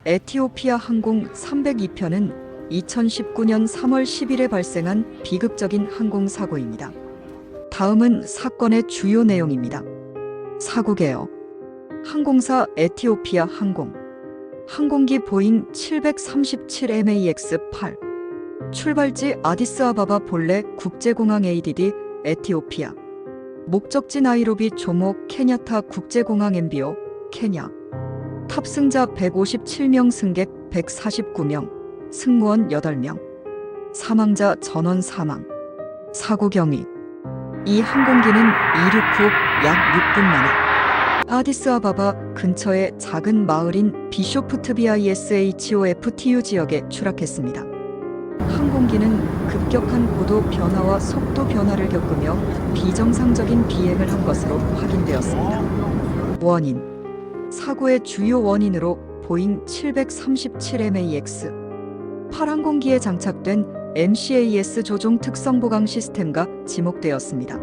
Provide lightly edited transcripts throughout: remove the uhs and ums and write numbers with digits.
에티오피아 항공 302편은 2019년 3월 10일에 발생한 비극적인 항공사고입니다. 다음은 사건의 주요 내용입니다. 사고 개요. 항공사 에티오피아 항공. 항공기 보잉 737MAX-8. 출발지 아디스아바바 볼레 국제공항 ADD 에티오피아. 목적지 나이로비 조모 케냐타 국제공항 엠비오 케냐. 탑승자 157명, 승객 149명, 승무원 8명. 사망자 전원 사망. 사고 경위. 이 항공기는 이륙 후 약 6분 만에 아디스아바바 근처의 작은 마을인 비쇼프트비아이SHOFTU 지역에 추락했습니다. 항공기는 급격한 고도 변화와 속도 변화를 겪으며 비정상적인 비행을 한 것으로 확인되었습니다. 원인. 사고의 주요 원인으로 보잉 737MAX 8항공기에 장착된 MCAS 조종 특성 보강 시스템과 지목되었습니다.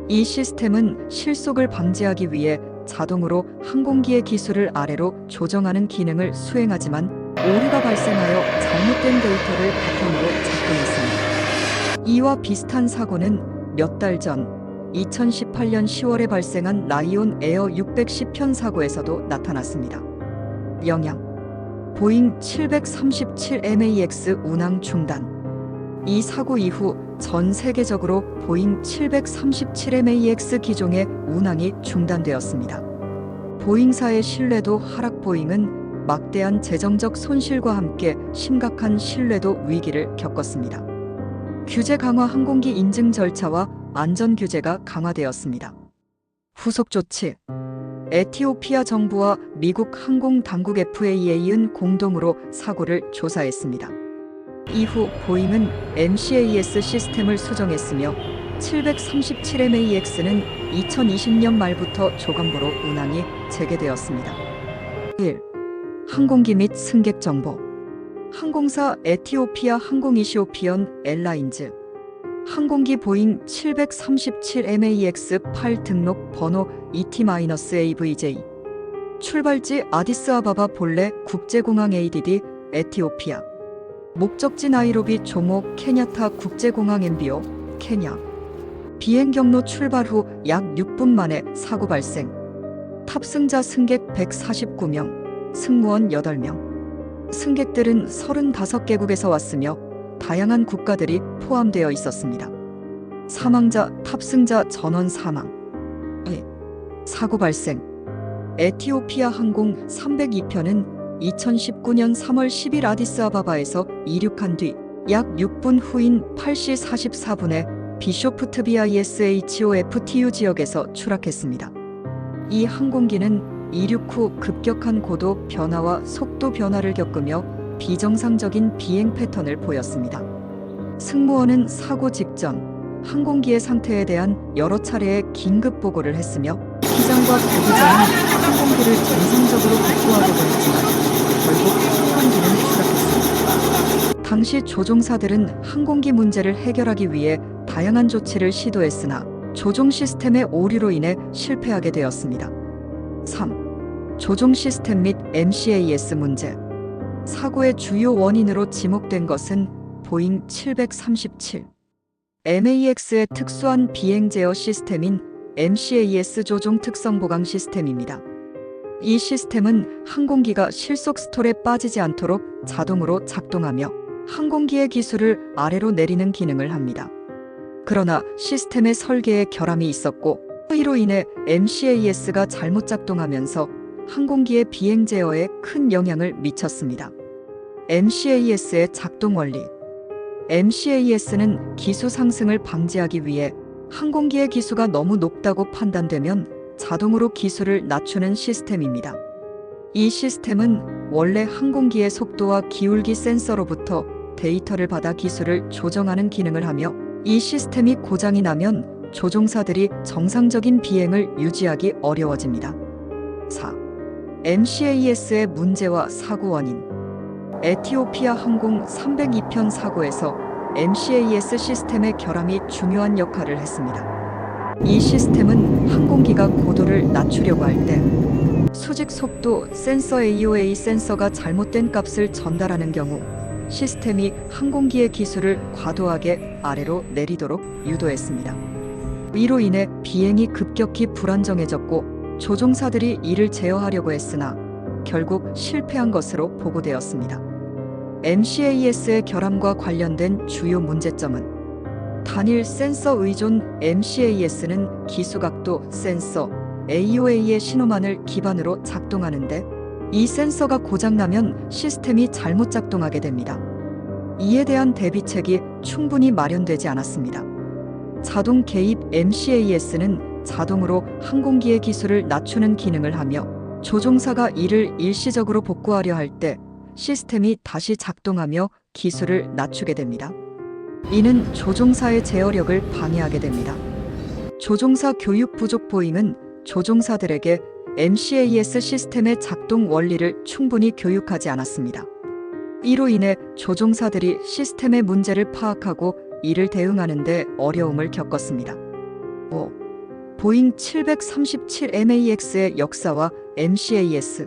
이 시스템은 실속을 방지하기 위해 자동으로 항공기의 기술을 아래로 조정하는 기능을 수행하지만 오류가 발생하여 잘못된 데이터를 바탕으로 작동했습니다. 이와 비슷한 사고는 몇 달 전 2018년 10월에 발생한 라이온 에어 610편 사고에서도 나타났습니다. 영향. 보잉 737MAX 운항 중단. 이 사고 이후 전 세계적으로 보잉 737MAX 기종의 운항이 중단되었습니다. 보잉사의 신뢰도 하락. 보잉은 막대한 재정적 손실과 함께 심각한 신뢰도 위기를 겪었습니다. 규제 강화. 항공기 인증 절차와 안전 규제가 강화되었습니다. 후속 조치. 에티오피아 정부와 미국 항공당국 FAA는 공동으로 사고를 조사했습니다. 이후 보잉은 MCAS 시스템을 수정했으며 737MAX는 2020년 말부터 조건부로 운항이 재개되었습니다. 1. 항공기 및 승객 정보. 항공사 에티오피아 항공 이시오피언 에라인즈. 항공기 보잉 737MAX-8 등록 번호 ET-AVJ. 출발지 아디스아바바 볼레 국제공항 ADD 에티오피아. 목적지 나이로비 조모 케냐타 국제공항 엠비오 케냐. 비행 경로. 출발 후 약 6분 만에 사고 발생. 탑승자 승객 149명, 승무원 8명. 승객들은 35개국에서 왔으며 다양한 국가들이 포함되어 있었습니다. 사망자. 탑승자 전원 사망. 사고 발생. 에티오피아 항공 302편은 2019년 3월 10일 아디스아바바에서 이륙한 뒤 약 6분 후인 8시 44분에 비쇼프트비아이SHOFTU 지역에서 추락했습니다. 이 항공기는 이륙 후 급격한 고도 변화와 속도 변화를 겪으며 비정상적인 비행 패턴을 보였습니다. 승무원은 사고 직전 항공기의 상태에 대한 여러 차례의 긴급 보고를 했으며 기장과 부기장은 항공기를 정상적으로 복구하려고 했지만 결국 항공기는 추락했습니다. 당시 조종사들은 항공기 문제를 해결하기 위해 다양한 조치를 시도했으나 조종 시스템의 오류로 인해 실패하게 되었습니다. 3. 조종 시스템 및 MCAS 문제. 사고의 주요 원인으로 지목된 것은 보잉 737 MAX의 특수한 비행 제어 시스템인 MCAS 조종 특성 보강 시스템입니다. 이 시스템은 항공기가 실속 스톨에 빠지지 않도록 자동으로 작동하며 항공기의 기술을 아래로 내리는 기능을 합니다. 그러나 시스템의 설계에 결함이 있었고 이로 인해 MCAS가 잘못 작동하면서 항공기의 비행 제어에 큰 영향을 미쳤습니다. MCAS의 작동 원리. MCAS는 기수 상승을 방지하기 위해 항공기의 기수가 너무 높다고 판단되면 자동으로 기수를 낮추는 시스템입니다. 이 시스템은 원래 항공기의 속도와 기울기 센서로부터 데이터를 받아 기수를 조정하는 기능을 하며 이 시스템이 고장이 나면 조종사들이 정상적인 비행을 유지하기 어려워집니다. 4. MCAS의 문제와 사고 원인. 에티오피아 항공 302편 사고에서 MCAS 시스템의 결함이 중요한 역할을 했습니다. 이 시스템은 항공기가 고도를 낮추려고 할 때 수직 속도 센서 AOA 센서가 잘못된 값을 전달하는 경우 시스템이 항공기의 기술을 과도하게 아래로 내리도록 유도했습니다. 이로 인해 비행이 급격히 불안정해졌고 조종사들이 이를 제어하려고 했으나 결국 실패한 것으로 보고되었습니다. MCAS의 결함과 관련된 주요 문제점은 단일 센서 의존 MCAS는 기수각도 센서 AOA의 신호만을 기반으로 작동하는데 이 센서가 고장나면 시스템이 잘못 작동하게 됩니다. 이에 대한 대비책이 충분히 마련되지 않았습니다. 자동 개입 MCAS는 자동으로 항공기의 기술을 낮추는 기능을 하며 조종사가 이를 일시적으로 복구하려 할 때 시스템이 다시 작동하며 기술을 낮추게 됩니다. 이는 조종사의 제어력을 방해하게 됩니다. 조종사 교육 부족. 보잉은 조종사들에게 MCAS 시스템의 작동 원리를 충분히 교육하지 않았습니다. 이로 인해 조종사들이 시스템의 문제를 파악하고 이를 대응하는 데 어려움을 겪었습니다. 5. 보잉 737MAX의 역사와 MCAS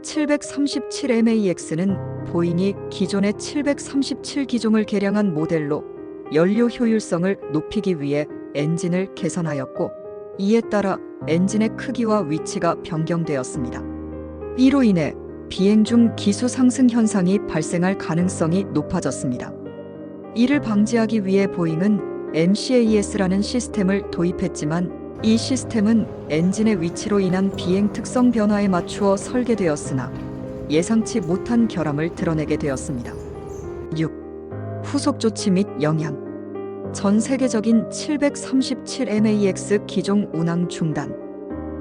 737MAX는 보잉이 기존의 737 기종을 개량한 모델로 연료 효율성을 높이기 위해 엔진을 개선하였고 이에 따라 엔진의 크기와 위치가 변경되었습니다. 이로 인해 비행 중 기수 상승 현상이 발생할 가능성이 높아졌습니다. 이를 방지하기 위해 보잉은 MCAS라는 시스템을 도입했지만 이 시스템은 엔진의 위치로 인한 비행 특성 변화에 맞추어 설계되었으나 예상치 못한 결함을 드러내게 되었습니다. 6. 후속 조치 및 영향. 전 세계적인 737MAX 기종 운항 중단.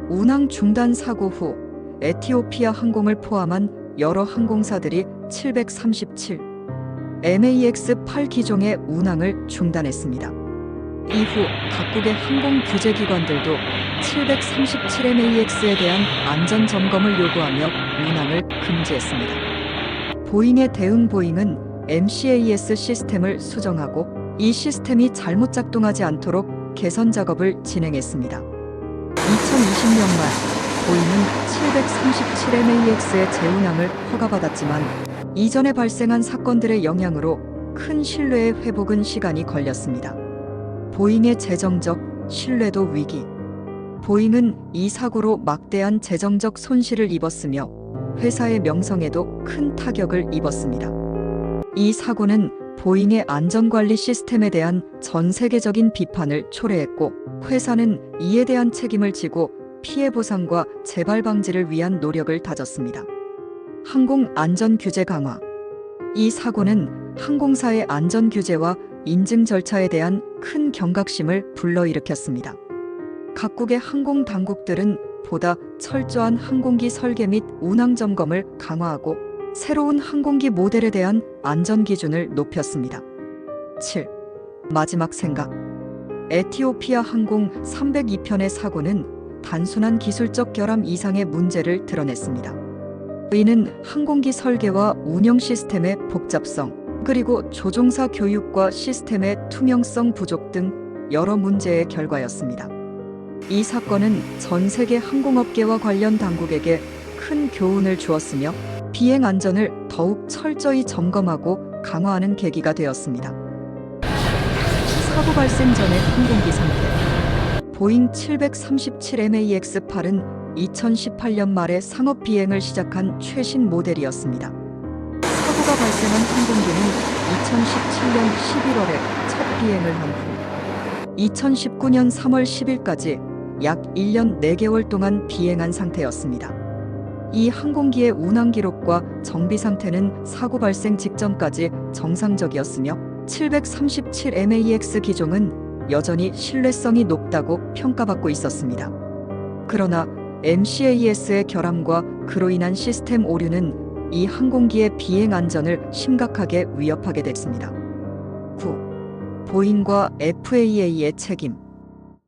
운항 중단 사고 후 에티오피아 항공을 포함한 여러 항공사들이 737 MAX-8 기종의 운항을 중단했습니다. 이후 각국의 항공 규제기관들도 737MAX에 대한 안전 점검을 요구하며 운항을 금지했습니다. 보잉의 대응. 보잉은 MCAS 시스템을 수정하고 이 시스템이 잘못 작동하지 않도록 개선 작업을 진행했습니다. 2020년 말 보잉은 737MAX의 재운항을 허가받았지만 이전에 발생한 사건들의 영향으로 큰 신뢰의 회복은 시간이 걸렸습니다. 보잉의 재정적 신뢰도 위기. 보잉은 이 사고로 막대한 재정적 손실을 입었으며 회사의 명성에도 큰 타격을 입었습니다. 이 사고는 보잉의 안전관리 시스템에 대한 전 세계적인 비판을 초래했고 회사는 이에 대한 책임을 지고 피해 보상과 재발 방지를 위한 노력을 다졌습니다. 항공 안전 규제 강화. 이 사고는 항공사의 안전 규제와 인증 절차에 대한 큰 경각심을 불러일으켰습니다. 각국의 항공 당국들은 보다 철저한 항공기 설계 및 운항 점검을 강화하고 새로운 항공기 모델에 대한 안전 기준을 높였습니다. 7. 마지막 생각. 에티오피아 항공 302편의 사고는 단순한 기술적 결함 이상의 문제를 드러냈습니다. 이는 항공기 설계와 운영 시스템의 복잡성, 그리고 조종사 교육과 시스템의 투명성 부족 등 여러 문제의 결과였습니다. 이 사건은 전 세계 항공업계와 관련 당국에게 큰 교훈을 주었으며 비행 안전을 더욱 철저히 점검하고 강화하는 계기가 되었습니다. 사고 발생 전의 항공기 상태. 보잉 737MAX-8은 2018년 말에 상업 비행을 시작한 최신 모델이었습니다. 사고가 발생한 항공기는 2017년 11월에 첫 비행을 한 후 2019년 3월 10일까지 약 1년 4개월 동안 비행한 상태였습니다. 이 항공기의 운항 기록과 정비 상태는 사고 발생 직전까지 정상적이었으며 737MAX 기종은 여전히 신뢰성이 높다고 평가받고 있었습니다. 그러나 MCAS의 결함과 그로 인한 시스템 오류는 이 항공기의 비행 안전을 심각하게 위협하게 됐습니다. 9. 보잉과 FAA의 책임.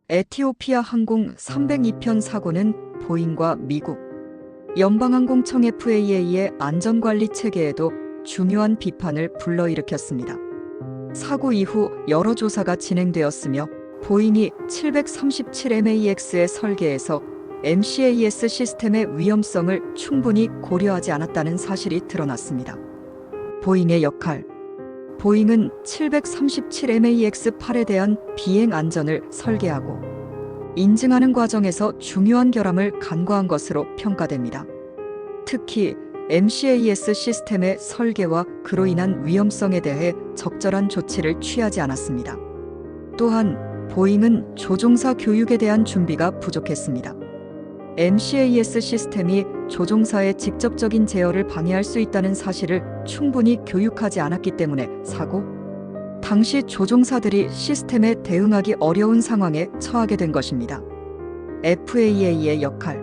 에티오피아 항공 302편 사고는 보잉과 미국 연방항공청 FAA의 안전관리 체계에도 중요한 비판을 불러일으켰습니다. 사고 이후 여러 조사가 진행되었으며 보잉이 737MAX의 설계에서 MCAS 시스템의 위험성을 충분히 고려하지 않았다는 사실이 드러났습니다. 보잉의 역할. 보잉은 737MAX-8에 대한 비행 안전을 설계하고 인증하는 과정에서 중요한 결함을 간과한 것으로 평가됩니다. 특히 MCAS 시스템의 설계와 그로 인한 위험성에 대해 적절한 조치를 취하지 않았습니다. 또한 보잉은 조종사 교육에 대한 준비가 부족했습니다. MCAS 시스템이 조종사의 직접적인 제어를 방해할 수 있다는 사실을 충분히 교육하지 않았기 때문에 사고, 당시 조종사들이 시스템에 대응하기 어려운 상황에 처하게 된 것입니다. FAA의 역할.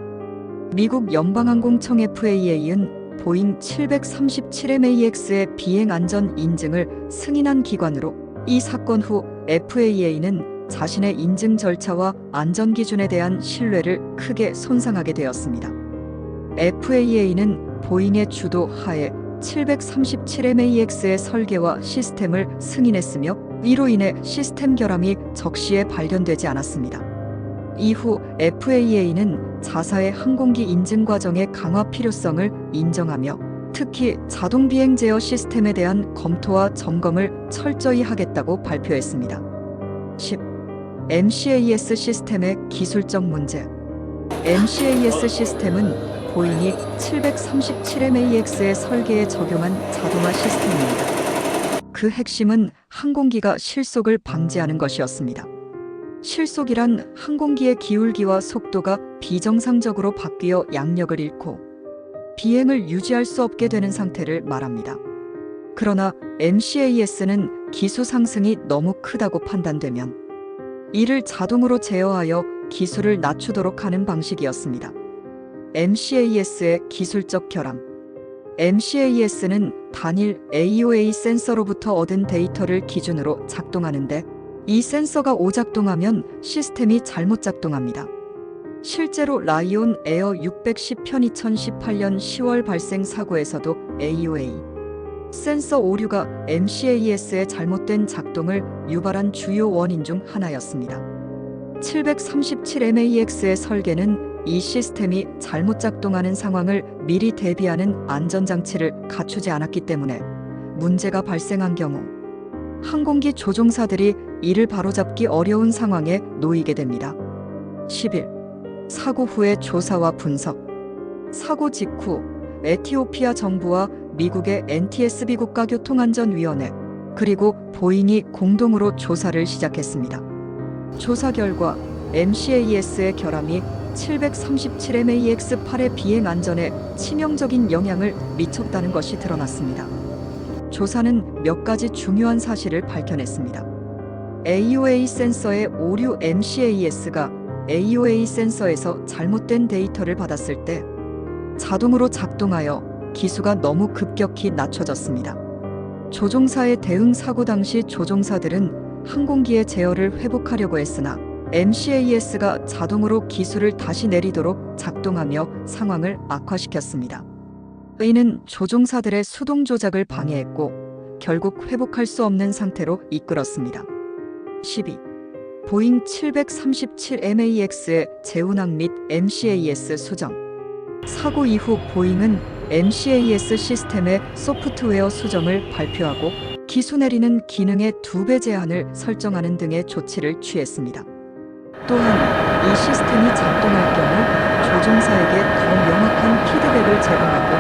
미국 연방항공청 FAA는 보잉 737MAX의 비행 안전 인증을 승인한 기관으로, 이 사건 후 FAA는 자신의 인증 절차와 안전 기준에 대한 신뢰를 크게 손상하게 되었습니다. FAA는 보잉의 주도 하에 737MAX의 설계와 시스템을 승인했으며, 이로 인해 시스템 결함이 적시에 발견되지 않았습니다. 이후 FAA는 자사의 항공기 인증 과정의 강화 필요성을 인정하며, 특히 자동 비행 제어 시스템에 대한 검토와 점검을 철저히 하겠다고 발표했습니다. 10. MCAS 시스템의 기술적 문제. MCAS 시스템은 보잉이 737MAX의 설계에 적용한 자동화 시스템입니다. 그 핵심은 항공기가 실속을 방지하는 것이었습니다. 실속이란 항공기의 기울기와 속도가 비정상적으로 바뀌어 양력을 잃고 비행을 유지할 수 없게 되는 상태를 말합니다. 그러나 MCAS는 기수 상승이 너무 크다고 판단되면 이를 자동으로 제어하여 기수를 낮추도록 하는 방식이었습니다. MCAS의 기술적 결함. MCAS는 단일 AOA 센서로부터 얻은 데이터를 기준으로 작동하는데, 이 센서가 오작동하면 시스템이 잘못 작동합니다. 실제로 라이온 에어 610편 2018년 10월 발생 사고에서도 AOA 센서 오류가 MCAS의 잘못된 작동을 유발한 주요 원인 중 하나였습니다. 737MAX의 설계는 이 시스템이 잘못 작동하는 상황을 미리 대비하는 안전장치를 갖추지 않았기 때문에 문제가 발생한 경우 항공기 조종사들이 이를 바로잡기 어려운 상황에 놓이게 됩니다. 11. 사고 후의 조사와 분석. 사고 직후 에티오피아 정부와 미국의 NTSB 국가교통안전위원회 그리고 보잉이 공동으로 조사를 시작했습니다. 조사 결과 MCAS의 결함이 737MAX-8의 비행 안전에 치명적인 영향을 미쳤다는 것이 드러났습니다. 조사는 몇 가지 중요한 사실을 밝혀냈습니다. AOA 센서의 오류. MCAS가 AOA 센서에서 잘못된 데이터를 받았을 때 자동으로 작동하여 기수가 너무 급격히 낮춰졌습니다. 조종사의 대응 사고 당시 조종사들은 항공기의 제어를 회복하려고 했으나 MCAS가 자동으로 기수를 다시 내리도록 작동하며 상황을 악화시켰습니다. 이는 조종사들의 수동 조작을 방해했고 결국 회복할 수 없는 상태로 이끌었습니다. 12. 보잉 737MAX의 재운항 및 MCAS 수정. 사고 이후 보잉은 MCAS 시스템의 소프트웨어 수정을 발표하고 기수 내리는 기능의 2배 제한을 설정하는 등의 조치를 취했습니다. 또한 이 시스템이 작동할 경우 조종사에게 더 명확한 피드백을 제공하고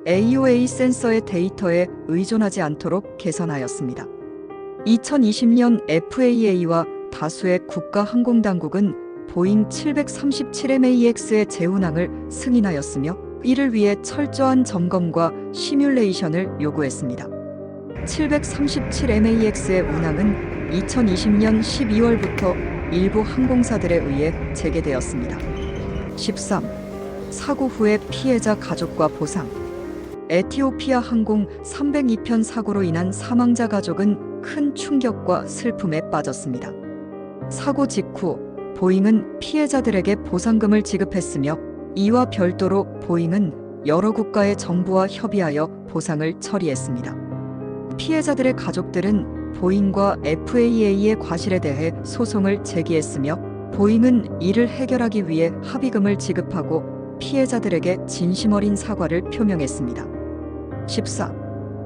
AOA 센서의 데이터에 의존하지 않도록 개선하였습니다. 2020년 FAA와 다수의 국가항공당국은 보잉 737MAX의 재운항을 승인하였으며 이를 위해 철저한 점검과 시뮬레이션을 요구했습니다. 737MAX의 운항은 2020년 12월부터 일부 항공사들에 의해 재개되었습니다. 13. 사고 후의 피해자 가족과 보상. 에티오피아 항공 302편 사고로 인한 사망자 가족은 큰 충격과 슬픔에 빠졌습니다. 사고 직후 보잉은 피해자들에게 보상금을 지급했으며 이와 별도로 보잉은 여러 국가의 정부와 협의하여 보상을 처리했습니다. 피해자들의 가족들은 보잉과 FAA의 과실에 대해 소송을 제기했으며 보잉은 이를 해결하기 위해 합의금을 지급하고 피해자들에게 진심 어린 사과를 표명했습니다. 14.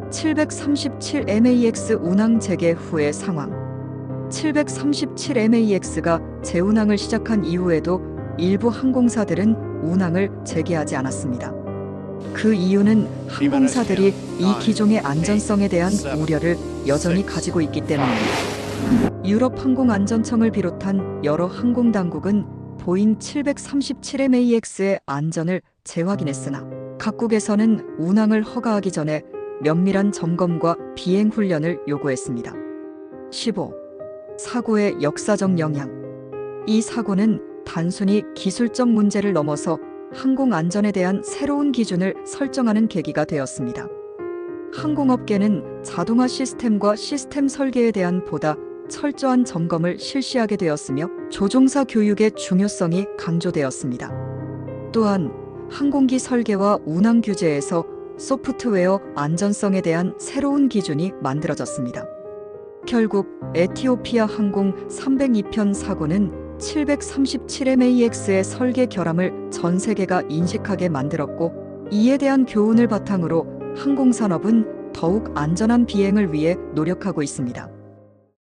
737MAX 운항 재개 후의 상황. 737MAX가 재운항을 시작한 이후에도 일부 항공사들은 운항을 재개하지 않았습니다. 그 이유는 항공사들이 이 기종의 안전성에 대한 우려를 여전히 가지고 있기 때문입니다. 유럽 항공안전청을 비롯한 여러 항공당국은 보잉 737MAX의 안전을 재확인했으나 각국에서는 운항을 허가하기 전에 면밀한 점검과 비행 훈련을 요구했습니다. 15. 사고의 역사적 영향. 이 사고는 단순히 기술적 문제를 넘어서 항공안전에 대한 새로운 기준을 설정하는 계기가 되었습니다. 항공업계는 자동화 시스템과 시스템 설계에 대한 보다 철저한 점검을 실시하게 되었으며 조종사 교육의 중요성이 강조되었습니다. 또한 항공기 설계와 운항 규제에서 소프트웨어 안전성에 대한 새로운 기준이 만들어졌습니다. 결국 에티오피아 항공 302편 사고는 737MAX의 설계 결함을 전 세계가 인식하게 만들었고, 이에 대한 교훈을 바탕으로 항공산업은 더욱 안전한 비행을 위해 노력하고 있습니다.